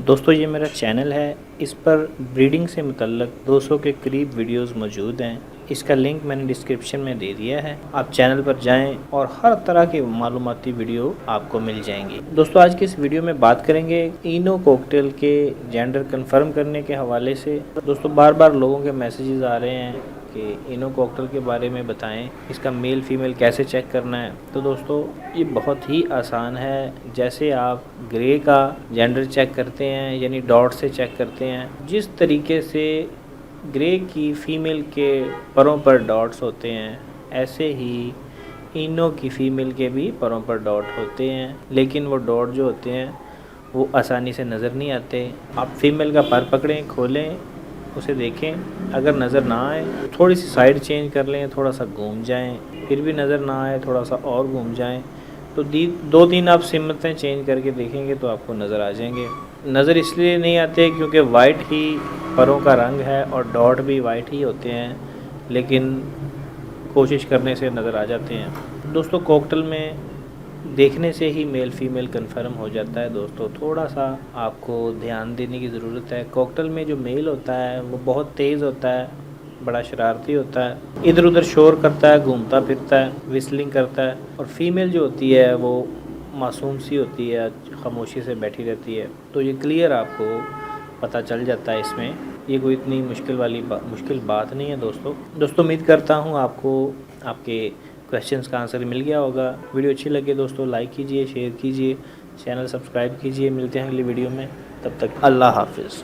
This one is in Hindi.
दोस्तों ये मेरा चैनल है, इस पर ब्रीडिंग से मुतल्लक 200 के करीब वीडियोस मौजूद हैं। इसका लिंक मैंने डिस्क्रिप्शन में दे दिया है। आप चैनल पर जाएं और हर तरह की मालूमाती वीडियो आपको मिल जाएंगी। दोस्तों आज की इस वीडियो में बात करेंगे इनो कॉकटेल के जेंडर कंफर्म करने के हवाले से। दोस्तों बार बार लोगों के मैसेजेस आ रहे हैं कि इनो कॉकटेल के बारे में बताएं, इसका मेल फीमेल कैसे चेक करना है। तो दोस्तों ये बहुत ही आसान है। जैसे आप ग्रे का जेंडर चेक करते हैं यानी डॉट से चेक करते हैं, जिस तरीके से ग्रे की फ़ीमेल के परों पर डॉट्स होते हैं, ऐसे ही इनो की फ़ीमेल के भी परों पर डॉट होते हैं। लेकिन वो डॉट जो होते हैं वो आसानी से नज़र नहीं आते। आप फीमेल का पर पकड़ें, खोलें, उसे देखें, अगर नज़र ना आए तो थोड़ी सी साइड चेंज कर लें, थोड़ा सा घूम जाएं, फिर भी नज़र ना आए थोड़ा सा और घूम जाएं, तो 2-3 आप सिमतें चेंज करके देखेंगे तो आपको नज़र आ जाएंगे। नज़र इसलिए नहीं आते क्योंकि वाइट ही परों का रंग है और डॉट भी वाइट ही होते हैं, लेकिन कोशिश करने से नज़र आ जाते हैं। दोस्तों कॉकटेल में देखने से ही मेल फीमेल कंफर्म हो जाता है। दोस्तों थोड़ा सा आपको ध्यान देने की ज़रूरत है। कॉकटेल में जो मेल होता है वो बहुत तेज़ होता है, बड़ा शरारती होता है, इधर उधर शोर करता है, घूमता फिरता है, विस्लिंग करता है। और फीमेल जो होती है वो मासूम सी होती है, खामोशी से बैठी रहती है। तो ये क्लियर आपको पता चल जाता है इसमें। ये कोई इतनी मुश्किल बात नहीं है। दोस्तों उम्मीद करता हूँ आपको आपके क्वेश्चंस का आंसर मिल गया होगा। वीडियो अच्छी लगे दोस्तों लाइक कीजिए, शेयर कीजिए, चैनल सब्सक्राइब कीजिए। मिलते हैं अगली वीडियो में, तब तक अल्लाह हाफिज़।